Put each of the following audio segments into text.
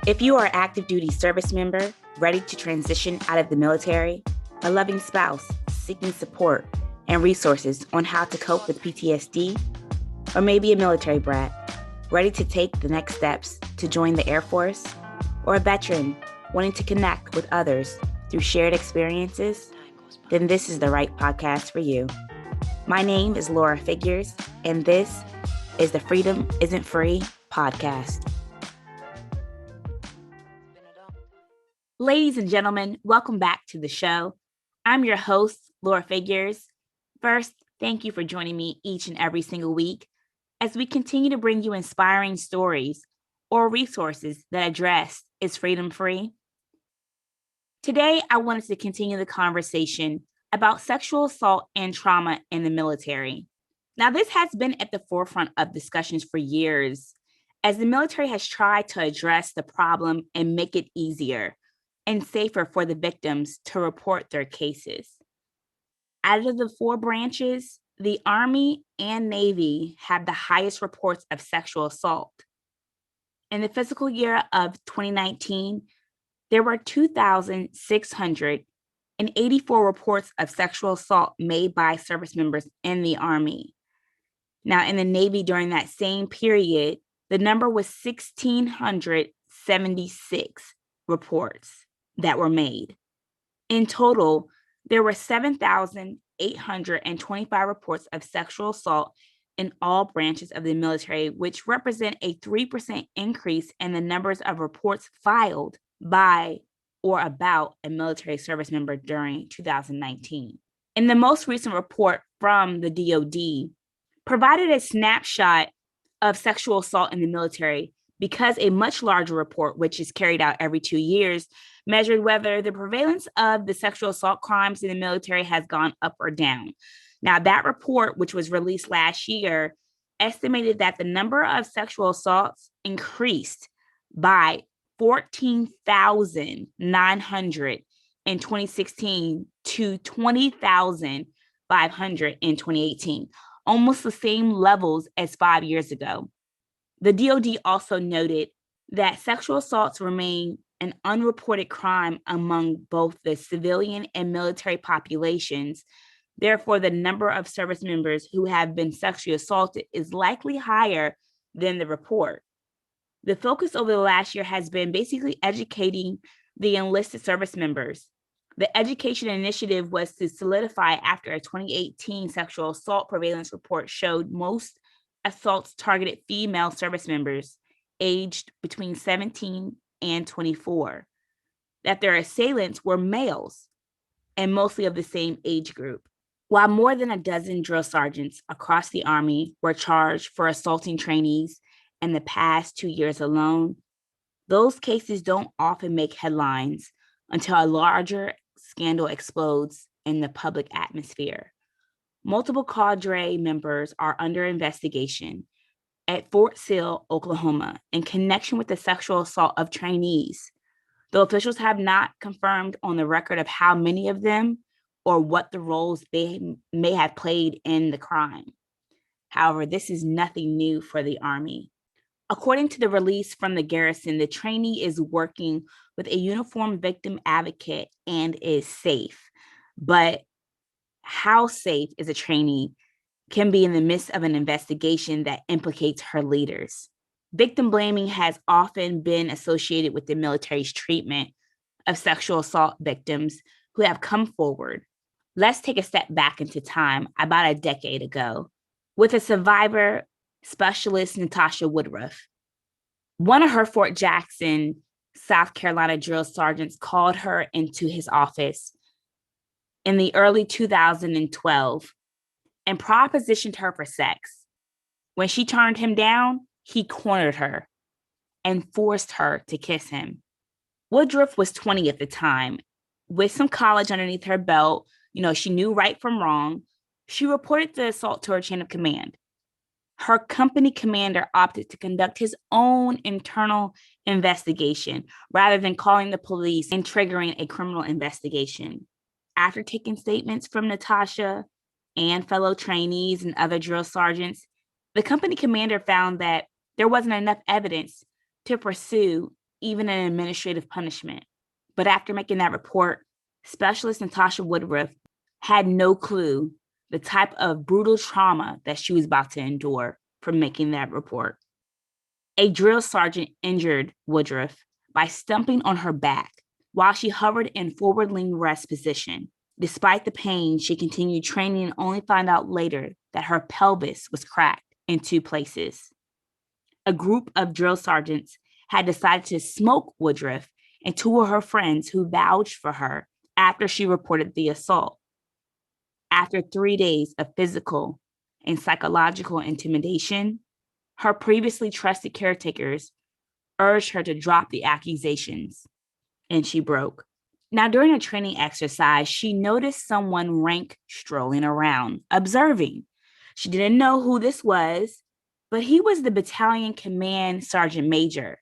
If you are an active duty service member ready to transition out of the military, a loving spouse seeking support and resources on how to cope with PTSD, or maybe a military brat ready to take the next steps to join the Air Force, or a veteran wanting to connect with others through shared experiences, then this is the right podcast for you. My name is Laura Figures, and this is the Freedom Isn't Free podcast. Ladies and gentlemen, welcome back to the show. I'm your host, Laura Figures. First, thank you for joining me each and every single week as we continue to bring you inspiring stories or resources that address is freedom free. Today, I wanted to continue the conversation about sexual assault and trauma in the military. Now, this has been at the forefront of discussions for years, as the military has tried to address the problem and make it easier and safer for the victims to report their cases. Out of the four branches, the Army and Navy have the highest reports of sexual assault. In the fiscal year of 2019, there were 2,684 reports of sexual assault made by service members in the Army. Now, in the Navy during that same period, the number was 1,676 reports that were made. In total, there were 7,825 reports of sexual assault in all branches of the military, which represent a 3% increase in the numbers of reports filed by or about a military service member during 2019. In the most recent report from the DoD, provided a snapshot of sexual assault in the military because a much larger report, which is carried out every 2 years, measured whether the prevalence of the sexual assault crimes in the military has gone up or down. Now, that report, which was released last year, estimated that the number of sexual assaults increased by 14,900 in 2016 to 20,500 in 2018, almost the same levels as 5 years ago. The DoD also noted that sexual assaults remain an unreported crime among both the civilian and military populations. Therefore, the number of service members who have been sexually assaulted is likely higher than the report. The focus over the last year has been basically educating the enlisted service members. The education initiative was to solidify after a 2018 sexual assault prevalence report showed most assaults targeted female service members aged between 17 and 24, that their assailants were males and mostly of the same age group. While more than a dozen drill sergeants across the Army were charged for assaulting trainees in the past 2 years alone, those cases don't often make headlines until a larger scandal explodes in the public atmosphere. Multiple cadre members are under investigation at Fort Sill, Oklahoma, in connection with the sexual assault of trainees, though officials have not confirmed on the record of how many of them or what the roles they may have played in the crime. However, this is nothing new for the Army. According to the release from the garrison, the trainee is working with a uniformed victim advocate and is safe. But how safe is a trainee can be in the midst of an investigation that implicates her leaders. Victim blaming has often been associated with the military's treatment of sexual assault victims who have come forward. Let's take a step back into time about a decade ago with a survivor specialist, Natasha Woodruff. One of her Fort Jackson, South Carolina drill sergeants called her into his office in the early 2012 and propositioned her for sex. When she turned him down, he cornered her and forced her to kiss him. Woodruff was 20 at the time. With some college underneath her belt, she knew right from wrong. She reported the assault to her chain of command. Her company commander opted to conduct his own internal investigation rather than calling the police and triggering a criminal investigation. After taking statements from Natasha and fellow trainees and other drill sergeants, the company commander found that there wasn't enough evidence to pursue even an administrative punishment. But after making that report, Specialist Natasha Woodruff had no clue the type of brutal trauma that she was about to endure from making that report. A drill sergeant injured Woodruff by stumping on her back while she hovered in forward-leaning rest position. Despite the pain, she continued training and only found out later that her pelvis was cracked in 2 places. A group of drill sergeants had decided to smoke Woodruff and 2 of her friends who vouched for her after she reported the assault. After 3 days of physical and psychological intimidation, her previously trusted caretakers urged her to drop the accusations, and she broke. Now, during a training exercise, she noticed someone rank strolling around, observing. She didn't know who this was, but he was the battalion command sergeant major.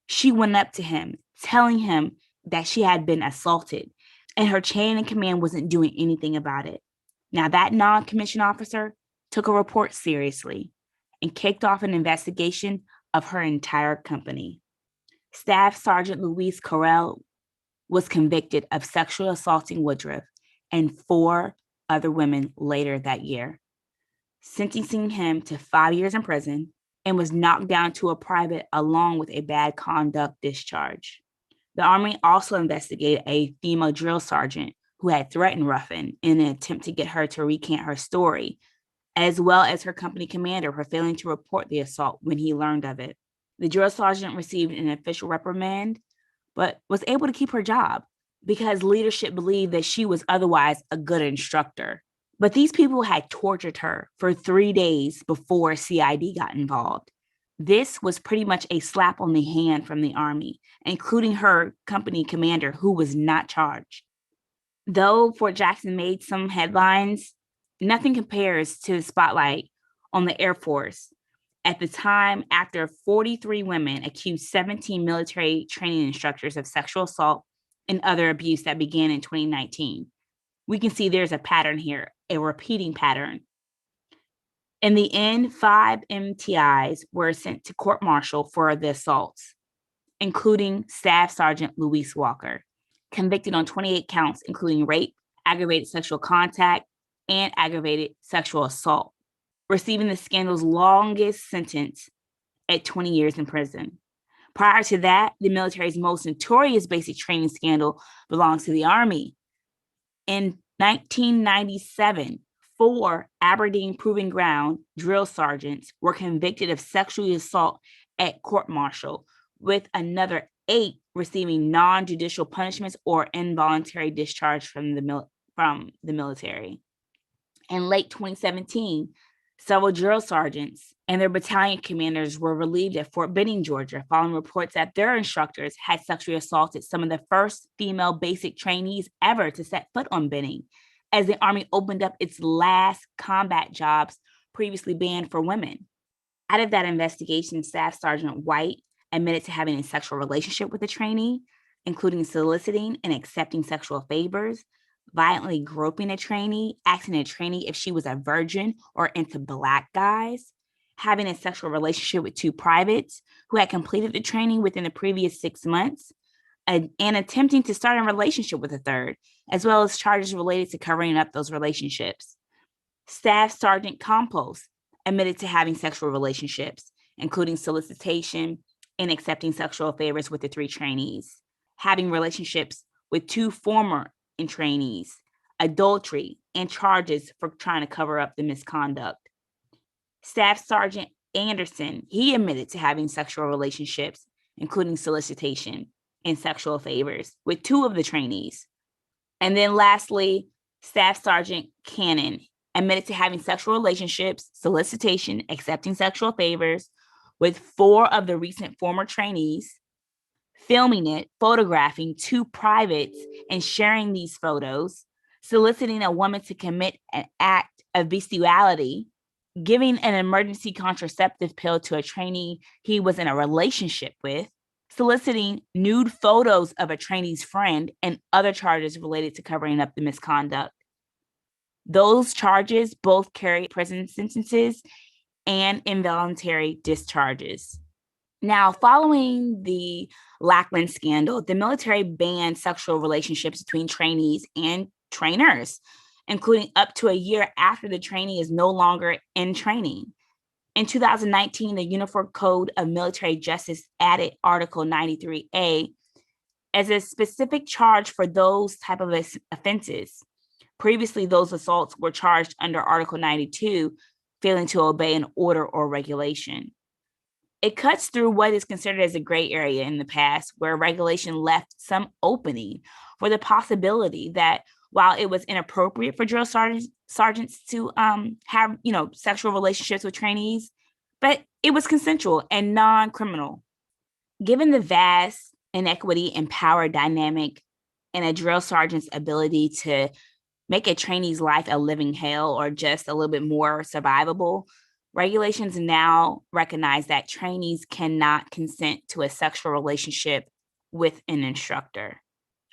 She went up to him, telling him that she had been assaulted, and her chain of command wasn't doing anything about it. Now, that non-commissioned officer took a report seriously and kicked off an investigation of her entire company. Staff Sergeant Louise Carell was convicted of sexually assaulting Woodruff and 4 other women later that year, sentencing him to 5 years in prison, and was knocked down to a private along with a bad conduct discharge. The Army also investigated a female drill sergeant who had threatened Ruffin in an attempt to get her to recant her story, as well as her company commander for failing to report the assault when he learned of it. The drill sergeant received an official reprimand, but was able to keep her job because leadership believed that she was otherwise a good instructor. But these people had tortured her for 3 days before CID got involved. This was pretty much a slap on the hand from the Army, including her company commander, who was not charged. Though Fort Jackson made some headlines, nothing compares to the spotlight on the Air Force at the time after 43 women accused 17 military training instructors of sexual assault and other abuse that began in 2019. We can see there's a pattern here, a repeating pattern. In the end, 5 MTIs were sent to court-martial for the assaults, including Staff Sergeant Louise Walker, convicted on 28 counts, including rape, aggravated sexual contact, and aggravated sexual assault, receiving the scandal's longest sentence at 20 years in prison. Prior to that, the military's most notorious basic training scandal belongs to the Army. In 1997, 4 Aberdeen Proving Ground drill sergeants were convicted of sexual assault at court-martial, with another 8 receiving non-judicial punishments or involuntary discharge from the military. In late 2017, several drill sergeants and their battalion commanders were relieved at Fort Benning, Georgia, following reports that their instructors had sexually assaulted some of the first female basic trainees ever to set foot on Benning, as the Army opened up its last combat jobs previously banned for women. Out of that investigation, Staff Sergeant White admitted to having a sexual relationship with a trainee, including soliciting and accepting sexual favors, violently groping a trainee, asking a trainee if she was a virgin or into Black guys, having a sexual relationship with 2 privates who had completed the training within the previous 6 months, and attempting to start a relationship with a third, as well as charges related to covering up those relationships. Staff Sergeant Campos admitted to having sexual relationships, including solicitation and accepting sexual favors with the 3 trainees, having relationships with 2 former trainees, adultery, and charges for trying to cover up the misconduct. Staff Sergeant Anderson, he admitted to having sexual relationships, including solicitation and sexual favors, with 2 of the trainees. And then lastly, Staff Sergeant Cannon admitted to having sexual relationships, solicitation, accepting sexual favors with 4 of the recent former trainees, filming it, photographing 2 privates and sharing these photos, soliciting a woman to commit an act of bestiality, giving an emergency contraceptive pill to a trainee he was in a relationship with, soliciting nude photos of a trainee's friend, and other charges related to covering up the misconduct. Those charges both carry prison sentences and involuntary discharges. Now, following the Lackland scandal, the military banned sexual relationships between trainees and trainers, including up to a year after the trainee is no longer in training. In 2019, the Uniform Code of Military Justice added Article 93A as a specific charge for those type of offenses. Previously, those assaults were charged under Article 92, failing to obey an order or regulation. It cuts through what is considered as a gray area in the past, where regulation left some opening for the possibility that while it was inappropriate for drill sergeants to have, sexual relationships with trainees, but it was consensual and non-criminal. Given the vast inequity and power dynamic and a drill sergeant's ability to make a trainee's life a living hell or just a little bit more survivable, regulations now recognize that trainees cannot consent to a sexual relationship with an instructor.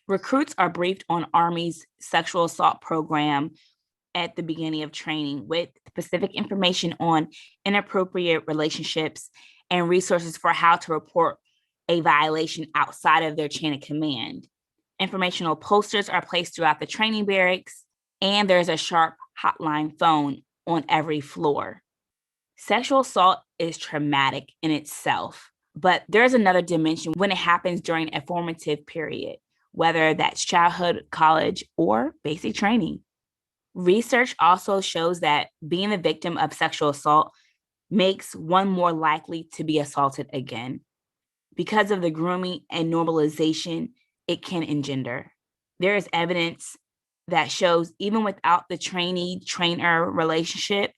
Recruits are briefed on Army's sexual assault program at the beginning of training with specific information on inappropriate relationships and resources for how to report a violation outside of their chain of command. Informational posters are placed throughout the training barracks, and there's a sharp hotline phone on every floor. Sexual assault is traumatic in itself, but there's another dimension when it happens during a formative period, whether that's childhood, college, or basic training. Research also shows that being the victim of sexual assault makes one more likely to be assaulted again because of the grooming and normalization it can engender. There is evidence that shows even without the trainee-trainer relationship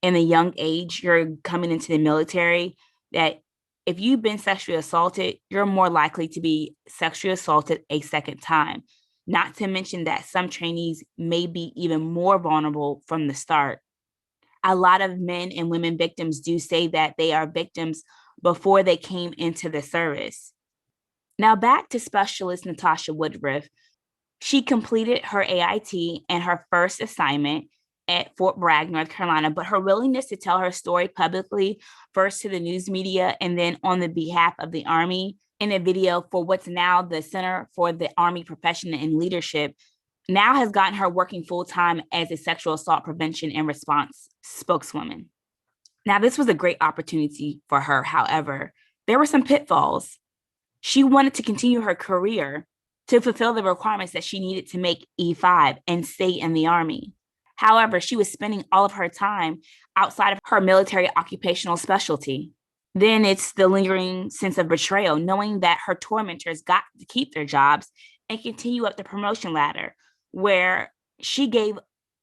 in a young age, you're coming into the military, that if you've been sexually assaulted, you're more likely to be sexually assaulted a second time. Not to mention that some trainees may be even more vulnerable from the start. A lot of men and women victims do say that they are victims before they came into the service. Now back to Specialist Natasha Woodruff. She completed her AIT and her first assignment at Fort Bragg, North Carolina, but her willingness to tell her story publicly, first to the news media and then on the behalf of the Army in a video for what's now the Center for the Army Profession and Leadership, now has gotten her working full-time as a sexual assault prevention and response spokeswoman. Now, this was a great opportunity for her. However, there were some pitfalls. She wanted to continue her career to fulfill the requirements that she needed to make E5 and stay in the Army. However, she was spending all of her time outside of her military occupational specialty. Then it's the lingering sense of betrayal, knowing that her tormentors got to keep their jobs and continue up the promotion ladder, where she gave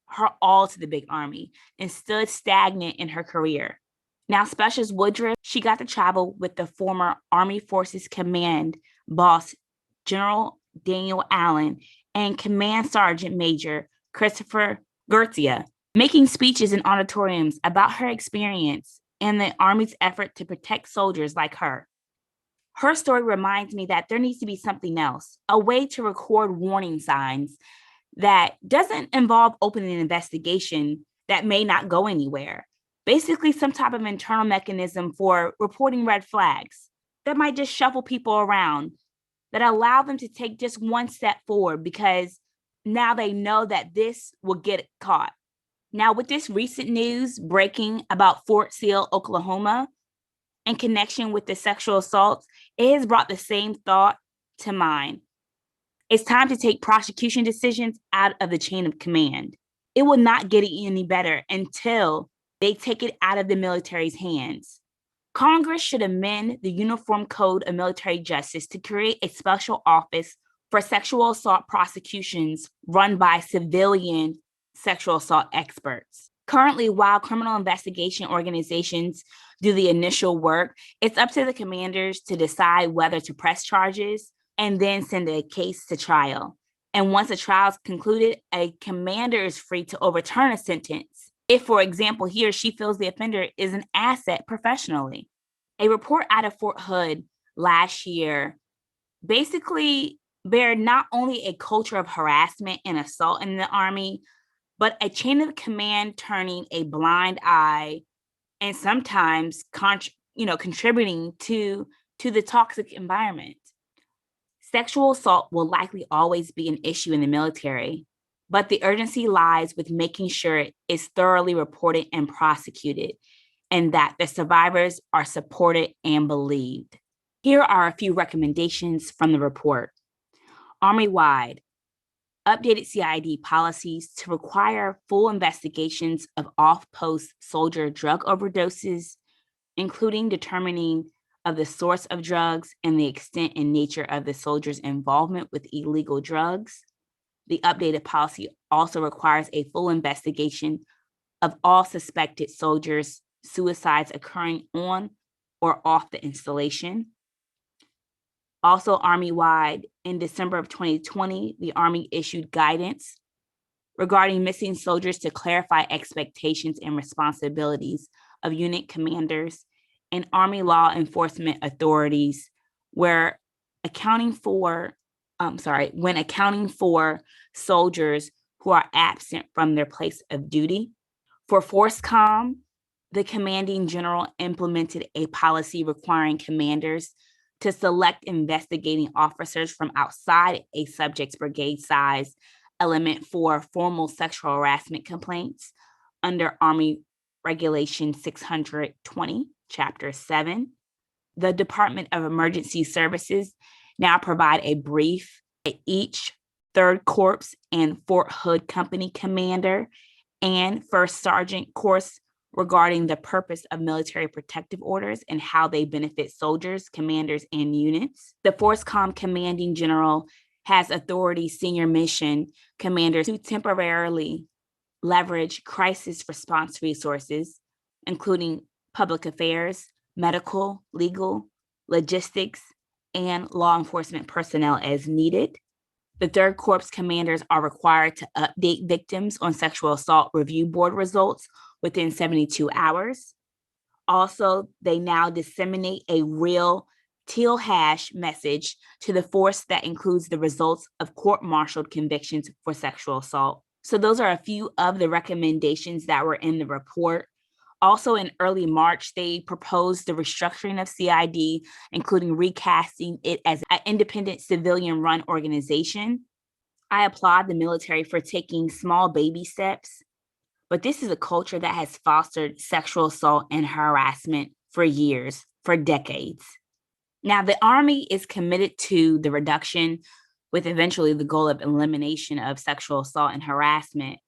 her all to the big Army and stood stagnant in her career. Now, Specialist Woodruff, she got to travel with the former Army Forces Command boss, General Daniel Allen, and Command Sergeant Major Christopher Gertzia, making speeches in auditoriums about her experience and the Army's effort to protect soldiers like her. Her story reminds me that there needs to be something else, a way to record warning signs that doesn't involve opening an investigation that may not go anywhere. Basically, some type of internal mechanism for reporting red flags that might just shuffle people around, that allow them to take just one step forward because now they know that this will get caught. Now, with this recent news breaking about Fort Sill, Oklahoma, in connection with the sexual assaults, it has brought the same thought to mind. It's time to take prosecution decisions out of the chain of command. It will not get any better until they take it out of the military's hands. Congress should amend the Uniform Code of Military Justice to create a special office for sexual assault prosecutions run by civilian sexual assault experts. Currently, while criminal investigation organizations do the initial work, it's up to the commanders to decide whether to press charges and then send a case to trial. And once a trial is concluded, a commander is free to overturn a sentence if, for example, he or she feels the offender is an asset professionally. A report out of Fort Hood last year basically bared not only a culture of harassment and assault in the Army, but a chain of command turning a blind eye and sometimes contributing to the toxic environment. Sexual assault will likely always be an issue in the military, but the urgency lies with making sure it is thoroughly reported and prosecuted, and that the survivors are supported and believed. Here are a few recommendations from the report. Army-wide, updated CID policies to require full investigations of off-post soldier drug overdoses, including determining of the source of drugs and the extent and nature of the soldier's involvement with illegal drugs. The updated policy also requires a full investigation of all suspected soldiers' suicides occurring on or off the installation. Also, Army-wide, in December of 2020, the Army issued guidance regarding missing soldiers to clarify expectations and responsibilities of unit commanders and Army law enforcement authorities when accounting for soldiers who are absent from their place of duty. For FORSCOM, the commanding general implemented a policy requiring commanders to select investigating officers from outside a subject's brigade size element for formal sexual harassment complaints under Army Regulation 620, Chapter 7. The Department of Emergency Services now provide a brief at each 3rd Corps and Fort Hood Company commander and 1st Sergeant course regarding the purpose of military protective orders and how they benefit soldiers, commanders, and units. The FORSCOM commanding general has authority senior mission commanders to temporarily leverage crisis response resources, including public affairs, medical, legal, logistics, and law enforcement personnel as needed. The 3rd Corps commanders are required to update victims on sexual assault review board results within 72 hours. Also, they now disseminate a real teal hash message to the force that includes the results of court-martialed convictions for sexual assault. So those are a few of the recommendations that were in the report. Also, in early March, they proposed the restructuring of CID, including recasting it as an independent civilian-run organization. I applaud the military for taking small baby steps, but this is a culture that has fostered sexual assault and harassment for years, for decades. Now, the Army is committed to the reduction with eventually the goal of elimination of sexual assault and harassment,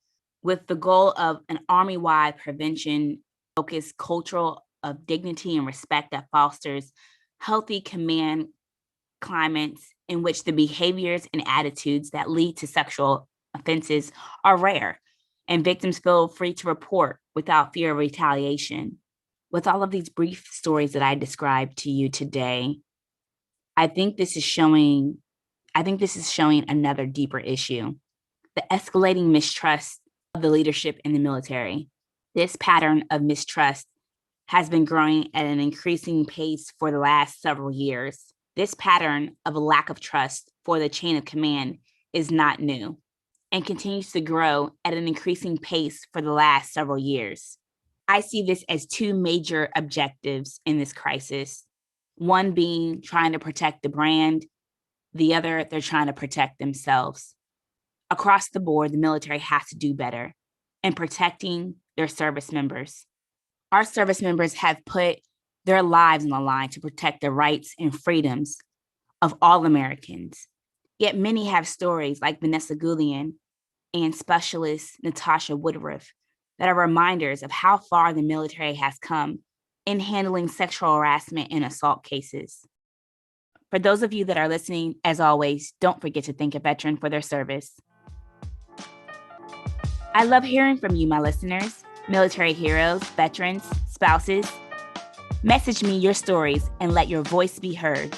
with the goal of an Army-wide prevention focused culture of dignity and respect that fosters healthy command climates in which the behaviors and attitudes that lead to sexual offenses are rare, and victims feel free to report without fear of retaliation. With all of these brief stories that I described to you today, I think this is showing another deeper issue: the escalating mistrust of the leadership in the military. This pattern of mistrust has been growing at an increasing pace for the last several years. This pattern of a lack of trust for the chain of command is not new and continues to grow at an increasing pace for the last several years. I see this as two major objectives in this crisis. One being trying to protect the brand, the other, they're trying to protect themselves. Across the board, the military has to do better in protecting their service members. Our service members have put their lives on the line to protect the rights and freedoms of all Americans. Yet many have stories like Vanessa Gullion and specialist Natasha Woodruff that are reminders of how far the military has come in handling sexual harassment and assault cases. For those of you that are listening, as always, don't forget to thank a veteran for their service. I love hearing from you, my listeners, military heroes, veterans, spouses. Message me your stories and let your voice be heard.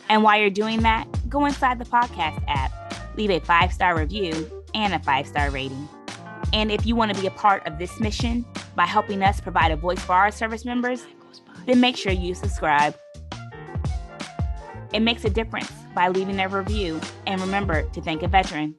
And while you're doing that, go inside the podcast app, leave a 5-star review and a 5-star rating. And if you want to be a part of this mission by helping us provide a voice for our service members, then make sure you subscribe. It makes a difference by leaving a review, and remember to thank a veteran.